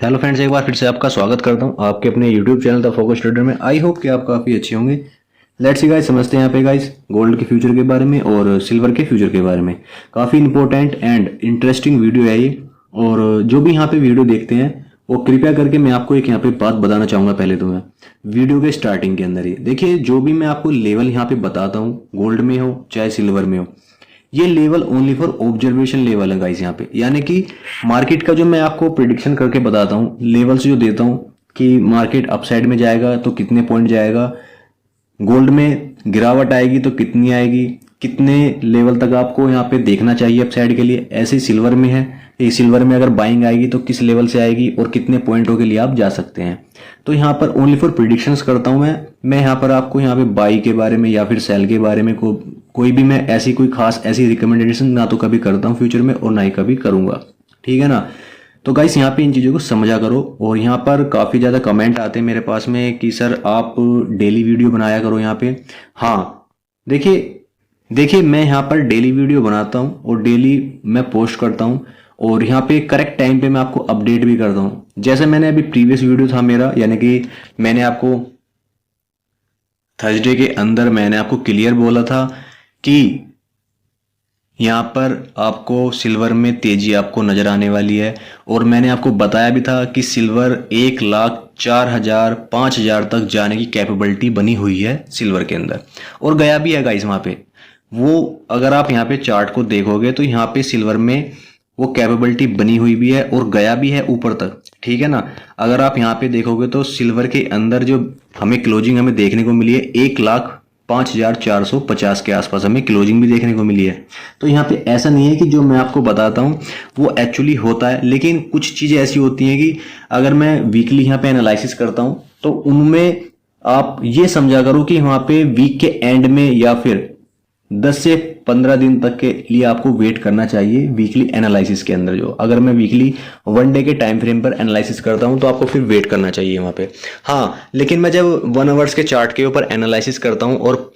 Hello friends, एक बार फिर से आपका स्वागत करता हूं आपके अपने YouTube channel the focus trader में। आई होप कि आप काफ़ी अच्छे होंगे। लेट्स सी गाइस, समझते हैं यहाँ पे गाइस गोल्ड के फ्यूचर के बारे में और सिल्वर के फ्यूचर के बारे में। काफ़ी इंपॉर्टेंट एंड इंटरेस्टिंग वीडियो है ये। और जो भी यहाँ पे वीडियो देखते हैं वो कृपया करके मैं आपको एक यहाँ पे बात बताना चाहूँगा। पहले तो मैं वीडियो के स्टार्टिंग के अंदर ही देखिए, जो भी मैं आपको लेवल यहाँ पे बताता हूँ, गोल्ड में हो चाहे सिल्वर में हो, ये level only for observation level है गाइस यहाँ पे। यानी कि मार्केट का जो मैं आपको प्रिडिक्शन करके बताता हूँ, लेवल्स जो देता हूँ कि मार्केट अपसाइड में जाएगा तो कितने पॉइंट जाएगा, गोल्ड में गिरावट आएगी तो कितनी आएगी, कितने लेवल तक आपको यहाँ पे देखना चाहिए अपसाइड के लिए। ऐसे ही सिल्वर में है, ये सिल्वर में अगर बाइंग आएगी तो किस लेवल से आएगी और कितने पॉइंटों के लिए आप जा सकते हैं। तो यहाँ पर ओनली फॉर प्रिडिक्शंस करता हूँ मैं यहाँ पर आपको यहाँ पे बाई के बारे में या फिर सेल के बारे में कोई भी मैं ऐसी कोई खास ऐसी रिकमेंडेशन ना तो कभी करता हूँ फ्यूचर में और ना ही कभी करूंगा। ठीक है ना। तो गाइस यहाँ पे इन चीज़ों को समझा करो। और यहाँ पर काफ़ी ज़्यादा कमेंट आते हैं मेरे पास में कि सर आप डेली वीडियो बनाया करो यहाँ पे। हाँ, देखिए मैं यहाँ पर डेली वीडियो बनाता हूँ और डेली मैं पोस्ट करता हूँ और यहाँ पे करेक्ट टाइम पे मैं आपको अपडेट भी करता हूँ। जैसे मैंने अभी प्रीवियस वीडियो था मेरा, यानी कि मैंने आपको थर्सडे के अंदर मैंने आपको क्लियर बोला था कि यहाँ पर आपको सिल्वर में तेजी आपको नजर आने वाली है। और मैंने आपको बताया भी था कि सिल्वर 1,04,000 5,000 तक जाने की कैपेबिलिटी बनी हुई है सिल्वर के अंदर, और गया भी है गाइस वहाँ पे। वो अगर आप यहाँ पे चार्ट को देखोगे तो यहाँ पे सिल्वर में वो कैपेबिलिटी बनी हुई भी है और गया भी है ऊपर तक। ठीक है ना। अगर आप यहाँ पे देखोगे तो सिल्वर के अंदर जो हमें क्लोजिंग हमें देखने को मिली है 1,05,450 के आसपास हमें क्लोजिंग भी देखने को मिली है। तो यहाँ पे ऐसा नहीं है कि जो मैं आपको बताता हूँ वो एक्चुअली होता है, लेकिन कुछ चीजें ऐसी होती हैं कि अगर मैं वीकली यहाँ पे एनालिसिस करता हूँ तो उनमें आप ये समझा करो कि वहां पे वीक के एंड में या फिर 10 से 15 दिन तक के लिए आपको वेट करना चाहिए वीकली एनालिसिस के अंदर। जो अगर मैं वीकली 1 डे के टाइम फ्रेम पर एनालिसिस करता हूं तो आपको फिर वेट करना चाहिए वहां पे। हाँ, लेकिन मैं जब 1 आवर्स के चार्ट के ऊपर एनालिसिस करता हूं और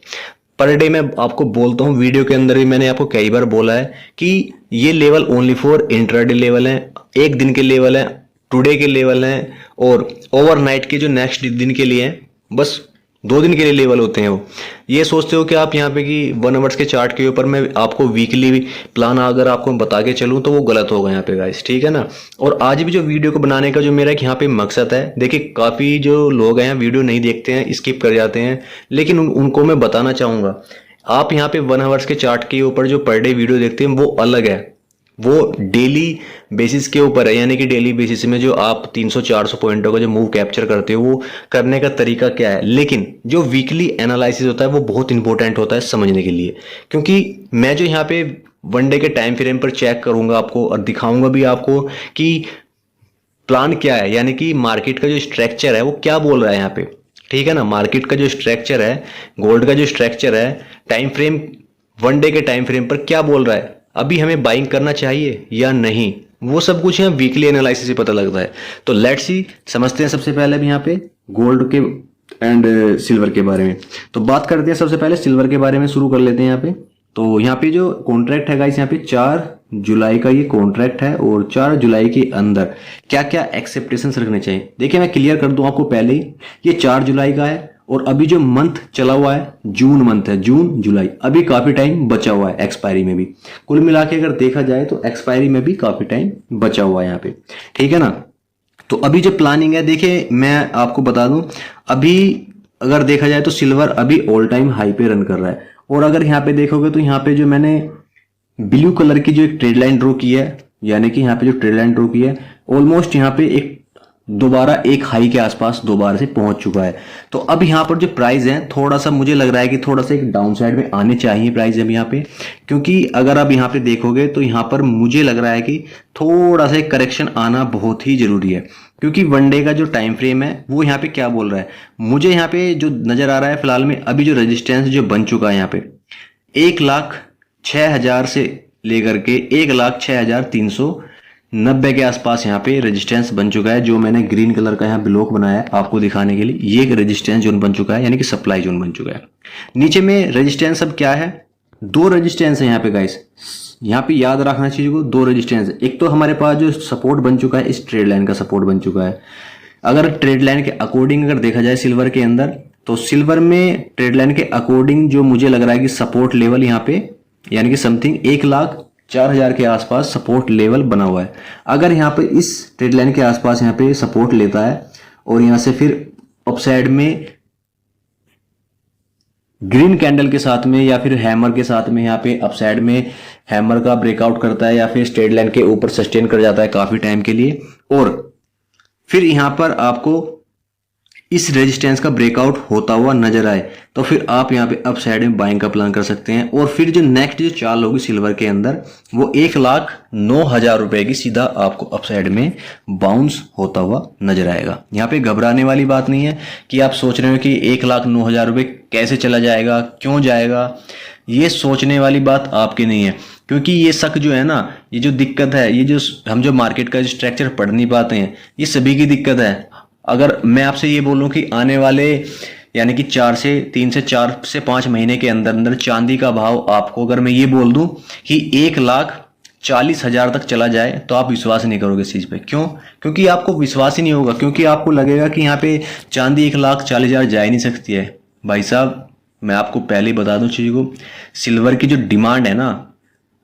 पर डे मैं आपको बोलता हूं, वीडियो के अंदर भी मैंने आपको कई बार बोला है कि ये level only for intraday level है, एक दिन के लेवल है, टुडे के लेवल है और ओवरनाइट के जो नेक्स्ट दिन के लिए है, बस 2 दिन के लिए लेवल होते हैं वो। ये सोचते हो कि आप यहाँ पे कि 1 आवर्स के चार्ट के ऊपर मैं आपको वीकली प्लान अगर आपको बता के चलूँ तो वो गलत होगा यहाँ पे गाइस। ठीक है ना। और आज भी जो वीडियो को बनाने का जो मेरा यहाँ पे मकसद है, देखिए काफ़ी जो लोग हैं वीडियो नहीं देखते हैं, स्किप कर जाते हैं, लेकिन उनको मैं बताना चाहूँगा। आप यहाँ पे 1 आवर्स के चार्ट के ऊपर जो पर डे वीडियो देखते हैं वो अलग है, वो डेली बेसिस के ऊपर है। यानी कि डेली बेसिस में जो आप 300-400 पॉइंटों का जो मूव कैप्चर करते हो वो करने का तरीका क्या है। लेकिन जो वीकली एनालिसिस होता है वो बहुत इंपॉर्टेंट होता है समझने के लिए, क्योंकि मैं जो यहाँ पे 1 डे के टाइम फ्रेम पर चेक करूंगा आपको और दिखाऊंगा भी आपको कि प्लान क्या है, यानी कि मार्केट का जो स्ट्रक्चर है वो क्या बोल रहा है यहाँ पे। ठीक है ना। मार्केट का जो स्ट्रक्चर है, गोल्ड का जो स्ट्रक्चर है, टाइम फ्रेम 1 डे के टाइम फ्रेम पर क्या बोल रहा है, अभी हमें बाइंग करना चाहिए या नहीं, वो सब कुछ यहाँ वीकली एनालिसिस से पता लगता है। तो लेट्स सी, समझते हैं सबसे पहले भी यहाँ पे गोल्ड के एंड सिल्वर के बारे में। तो बात करते हैं सबसे पहले सिल्वर के बारे में, शुरू कर लेते हैं यहाँ पे। तो यहाँ पे जो कॉन्ट्रैक्ट है गाइस, यहाँ पे 4 जुलाई का ये कॉन्ट्रैक्ट है और 4 जुलाई के अंदर क्या क्या एक्सेप्टेशंस रखने चाहिए। देखिए मैं क्लियर कर दूं आपको पहले ही, ये 4 जुलाई का है और अभी जो मंथ चला हुआ है जून मंथ है, जून जुलाई, अभी काफी टाइम बचा हुआ है एक्सपायरी में भी। कुल मिला के अगर देखा जाए तो एक्सपायरी में भी काफी टाइम बचा हुआ है यहाँ पे। ठीक है ना। तो अभी जो प्लानिंग है, देखिए मैं आपको बता दूं, अभी अगर देखा जाए तो सिल्वर अभी ऑल टाइम हाई पे रन कर रहा है। और अगर यहाँ पे देखोगे तो यहाँ पे जो मैंने ब्लू कलर की जो एक ट्रेड लाइन ड्रॉ की है, यानी कि यहाँ पे जो ट्रेड लाइन ड्रॉ की है ऑलमोस्ट यहाँ पे एक दोबारा एक हाई के आसपास दोबारा से पहुंच चुका है। तो अब यहाँ पर जो प्राइस है थोड़ा सा मुझे लग रहा है कि थोड़ा सा एक डाउन साइड में आने चाहिए प्राइस अब यहाँ पे, क्योंकि अगर आप यहाँ पे देखोगे तो यहाँ पर मुझे लग रहा है कि थोड़ा सा एक करेक्शन आना बहुत ही जरूरी है। क्योंकि 1 डे का जो टाइम फ्रेम है वो यहाँ पे क्या बोल रहा है, मुझे यहाँ पे जो नजर आ रहा है फिलहाल में, अभी जो रेजिस्टेंस जो बन चुका है यहाँ पे 1,06,000 से लेकर के 1,06,390 के आसपास यहाँ पे रेजिस्टेंस बन चुका है। जो मैंने ग्रीन कलर का यहाँ ब्लॉक बनाया है आपको दिखाने के लिए, ये एक रेजिस्टेंस जोन बन चुका है, यानी कि सप्लाई जोन बन चुका है। नीचे में रेजिस्टेंस अब क्या है, 2 रेजिस्टेंस है यहाँ पे गाइस, यहाँ पे याद रखना चीज को, दो रेजिस्टेंस, एक तो हमारे पास जो सपोर्ट बन चुका है, इस ट्रेड लाइन का सपोर्ट बन चुका है। अगर ट्रेड लाइन के अकॉर्डिंग अगर देखा जाए सिल्वर के अंदर, तो सिल्वर में ट्रेड लाइन के अकॉर्डिंग जो मुझे लग रहा है कि सपोर्ट लेवल यहाँ पे यानी कि समथिंग 1,04,000 के आसपास सपोर्ट लेवल बना हुआ है। अगर यहाँ पे इस ट्रेड लाइन के आसपास यहाँ पे सपोर्ट लेता है और यहाँ से फिर अपसाइड में ग्रीन कैंडल के साथ में या फिर हैमर के साथ में यहाँ पे अपसाइड में हैमर का ब्रेकआउट करता है या फिर स्ट्रेट लाइन के ऊपर सस्टेन कर जाता है काफी टाइम के लिए, और फिर यहां पर आपको इस रेजिस्टेंस का ब्रेकआउट होता हुआ नजर आए, तो फिर आप यहाँ पे अपसाइड में बाइंग का प्लान कर सकते हैं। और फिर जो नेक्स्ट जो चाल होगी सिल्वर के अंदर, वो 1,09,000 रुपए की सीधा आपको अपसाइड में बाउंस होता हुआ नजर आएगा। यहाँ पे घबराने वाली बात नहीं है कि आप सोच रहे हो कि 1,09,000 रुपए कैसे चला जाएगा, क्यों जाएगा, ये सोचने वाली बात आपकी नहीं है। क्योंकि ये शक जो है ना, ये जो दिक्कत है, ये जो हम जो मार्केट का स्ट्रक्चर पढ़ नहीं पाते हैं, ये सभी की दिक्कत है। अगर मैं आपसे ये बोलूं कि आने वाले यानी कि 3 से 4 से 5 महीने के अंदर अंदर चांदी का भाव आपको अगर मैं ये बोल दूं कि 1,40,000 तक चला जाए, तो आप विश्वास नहीं करोगे इस चीज पे। क्यों? क्योंकि आपको विश्वास ही नहीं होगा, क्योंकि आपको लगेगा कि यहाँ पे चांदी 1,40,000 जा ही नहीं सकती है। भाई साहब, मैं आपको पहले ही बता दूं चीज को, सिल्वर की जो डिमांड है ना,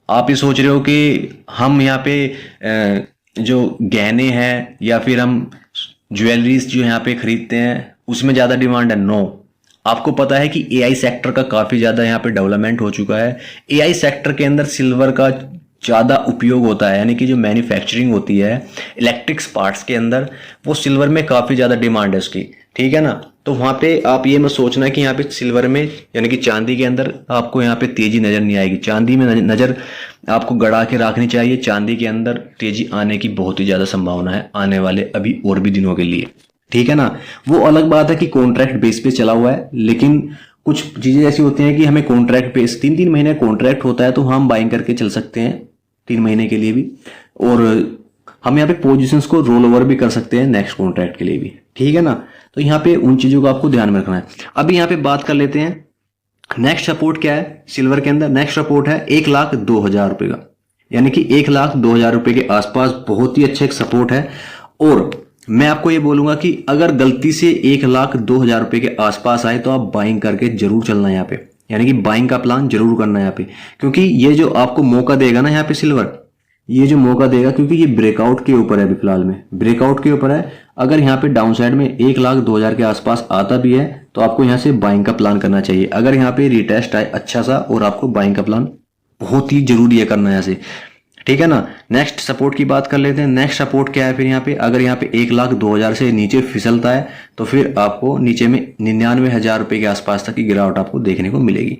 आप ये सोच रहे हो कि हम यहाँ पे जो गहने हैं या फिर हम ज्वेलरीज जो यहाँ पे खरीदते हैं उसमें ज्यादा डिमांड है। नो, आपको पता है कि एआई सेक्टर का काफी ज्यादा यहाँ पे डेवलपमेंट हो चुका है। एआई सेक्टर के अंदर सिल्वर का ज्यादा उपयोग होता है, यानी कि जो मैन्युफैक्चरिंग होती है इलेक्ट्रिक्स पार्ट्स के अंदर, वो सिल्वर में काफी ज्यादा डिमांड है उसकी, ठीक है ना। तो वहां पे आप ये मत सोचना कि यहाँ पे सिल्वर में यानी कि चांदी के अंदर आपको यहाँ पे तेजी नजर नहीं आएगी। चांदी में नजर आपको गड़ा के रखनी चाहिए। चांदी के अंदर तेजी आने की बहुत ही ज्यादा संभावना है आने वाले अभी और भी दिनों के लिए, ठीक है ना। वो अलग बात है कि कॉन्ट्रैक्ट बेस पे चला हुआ है, लेकिन कुछ चीजें ऐसी होती हैं कि हमें कॉन्ट्रैक्ट बेस 3-3 महीने कॉन्ट्रैक्ट होता है, तो हम बाइंग करके चल सकते हैं 3 महीने के लिए भी, और हम यहाँ पे पोजीशंस को रोल ओवर भी कर सकते हैं नेक्स्ट कॉन्ट्रैक्ट के लिए भी, ठीक है ना। तो यहाँ पे उन चीजों को आपको ध्यान में रखना है। अभी यहाँ पे बात कर लेते हैं नेक्स्ट सपोर्ट क्या है सिल्वर के अंदर। नेक्स्ट सपोर्ट है 1,02,000 रुपए का, यानी कि 1,02,000 रुपए के आसपास बहुत ही अच्छा एक सपोर्ट है। और मैं आपको ये बोलूंगा कि अगर गलती से 1,02,000 रुपए के आसपास आए तो आप बाइंग करके जरूर चलना यहाँ पे, यानी कि बाइंग का प्लान जरूर करना यहाँ पे, क्योंकि ये जो आपको मौका देगा ना यहाँ पे सिल्वर, ये जो मौका देगा, क्योंकि ये ब्रेकआउट के ऊपर है, अभी फिलहाल में ब्रेकआउट के ऊपर है। अगर यहाँ पे डाउन साइड में 1,02,000 के आसपास आता भी है तो आपको यहाँ से बाइंग का प्लान करना चाहिए। अगर यहाँ पे रिटेस्ट आए अच्छा सा, और आपको बाइंग का प्लान बहुत ही जरूरी है करना यहाँ से, ठीक है ना। नेक्स्ट सपोर्ट की बात कर लेते हैं। नेक्स्ट सपोर्ट क्या है फिर यहाँ पे, अगर यहाँ पे 1,02,000 से नीचे फिसलता है तो फिर आपको नीचे में 99,000 रुपए के आसपास तक की गिरावट आपको देखने को मिलेगी।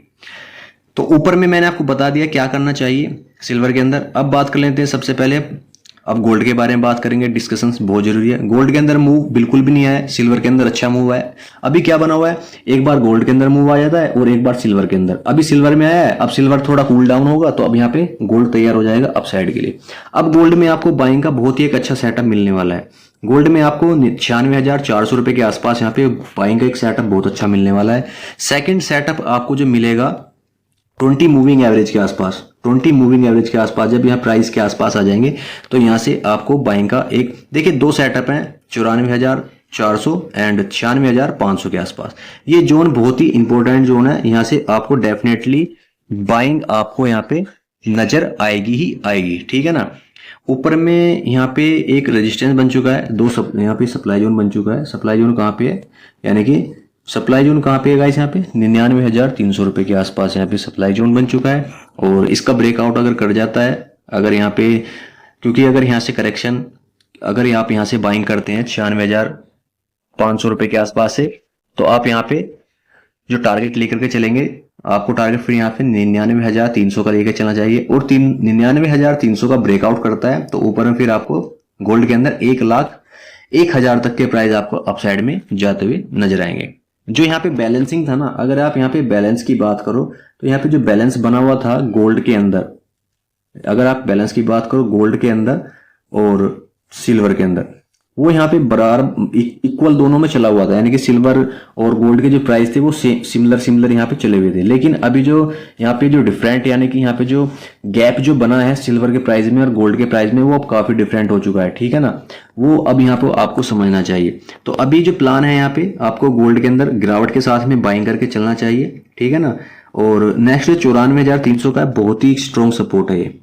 तो ऊपर में मैंने आपको बता दिया क्या करना चाहिए सिल्वर के अंदर। अब बात कर लेते हैं सबसे पहले, अब गोल्ड के बारे में बात करेंगे, डिस्कशन बहुत जरूरी है। गोल्ड के अंदर मूव बिल्कुल भी नहीं आया, सिल्वर के अंदर अच्छा मूव है। अभी क्या बना हुआ है, एक बार गोल्ड के अंदर मूव आ जाता है और एक बार सिल्वर के अंदर। अभी सिल्वर में आया है, अब सिल्वर थोड़ा कूल डाउन होगा तो अब यहाँ पे गोल्ड तैयार हो जाएगा अपसाइड के लिए। अब गोल्ड में आपको बाइंग का बहुत ही एक अच्छा सेटअप मिलने वाला है। गोल्ड में आपको 96,400 रुपए के आसपास यहाँ पे बाइंग का एक सेटअप बहुत अच्छा मिलने वाला है। सेकेंड सेटअप आपको जो मिलेगा 20 मूविंग एवरेज के आसपास, 20 मूविंग एवरेज के आसपास जब यहाँ प्राइस के आसपास आ जाएंगे तो यहाँ से आपको बाइंग का एक, देखिए 2 सेटअप हैं 94,400 एंड 96,500 के आसपास। ये जोन बहुत ही इंपॉर्टेंट जोन है, यहाँ से आपको डेफिनेटली बाइंग आपको यहाँ पे नजर आएगी ही आएगी, ठीक है ना। ऊपर में यहाँ पे एक रेजिस्टेंस बन चुका है, यहाँ पे सप्लाई जोन बन चुका है। सप्लाई जोन कहाँ पे है, यानी कि सप्लाई जोन कहाँ पे है गाइस, यहाँ पे 99,300 रुपए के आसपास यहाँ पे सप्लाई जोन बन चुका है। और इसका ब्रेकआउट अगर कर जाता है, अगर यहाँ पे, क्योंकि अगर यहाँ से करेक्शन, अगर आप यहाँ से बाइंग करते हैं 96,500 रुपए के आसपास से, तो आप यहाँ पे जो टारगेट लेकर के चलेंगे, आपको टारगेट फिर यहाँ पे 99,300 का लेकर चलना चाहिए। और 99,300 का ब्रेकआउट करता है तो ऊपर में फिर आपको गोल्ड के अंदर 1,01,000 तक के प्राइस आपको अपसाइड में जाते हुए नजर आएंगे। जो यहाँ पे बैलेंसिंग था ना, अगर आप यहाँ पे बैलेंस की बात करो तो यहाँ पे जो बैलेंस बना हुआ था गोल्ड के अंदर, अगर आप बैलेंस की बात करो गोल्ड के अंदर और सिल्वर के अंदर, वो यहाँ पे बराबर इक्वल दोनों में चला हुआ था, यानी कि सिल्वर और गोल्ड के जो प्राइस थे वो सिमिलर यहाँ पे चले हुए थे। लेकिन अभी जो यहाँ पे जो डिफरेंट, यानी कि यहाँ पे जो गैप जो बना है सिल्वर के प्राइस में और गोल्ड के प्राइस में, वो अब काफी डिफरेंट हो चुका है, ठीक है ना। वो अब यहाँ पे आपको समझना चाहिए। तो अभी जो प्लान है यहाँ पे आपको गोल्ड के अंदर गिरावट के साथ में बाइंग करके चलना चाहिए, ठीक है ना। और नेक्स्ट 94,300 का बहुत ही स्ट्रॉन्ग सपोर्ट है ये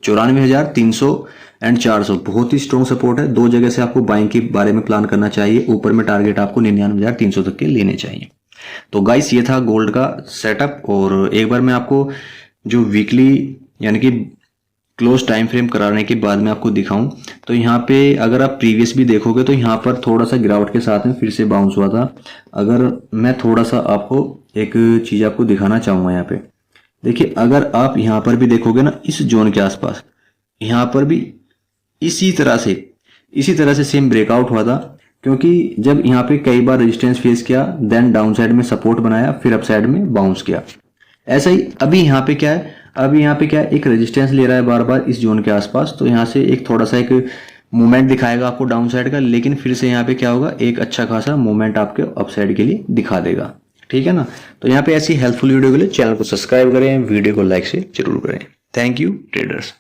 94,300 एंड 400 बहुत ही स्ट्रॉन्ग सपोर्ट है। दो जगह से आपको बाइंग के बारे में प्लान करना चाहिए। ऊपर में टारगेट आपको 99,300 तक के लेने चाहिए। तो गाइस ये था गोल्ड का सेटअप। और एक बार मैं आपको जो वीकली यानी कि क्लोज टाइम फ्रेम कराने के बाद में आपको दिखाऊं, तो यहाँ पे अगर आप प्रीवियस भी देखोगे तो यहाँ पर थोड़ा सा गिरावट के साथ में फिर से बाउंस हुआ था। अगर मैं थोड़ा सा आपको एक चीज आपको दिखाना चाहूंगा, यहाँ पे देखिए, अगर आप यहाँ पर भी देखोगे ना, इस जोन के आसपास यहाँ पर भी इसी तरह से सेम ब्रेकआउट हुआ था। क्योंकि जब यहाँ पे कई बार रेजिस्टेंस फेस किया, देन डाउन साइड में सपोर्ट बनाया, फिर अप साइड में बाउंस किया। ऐसा ही अभी यहाँ पे क्या है, एक रेजिस्टेंस ले रहा है बार बार इस जोन के आसपास। तो यहाँ से एक थोड़ा सा एक मूवमेंट दिखाएगा आपको डाउन साइड का, लेकिन फिर से यहाँ पे क्या होगा, एक अच्छा खासा मूवमेंट आपके अप साइड के लिए दिखा देगा, ठीक है ना। तो यहाँ पे ऐसी हेल्पफुल वीडियो के लिए चैनल को सब्सक्राइब करें, वीडियो को लाइक से जरूर करें। Thank you traders.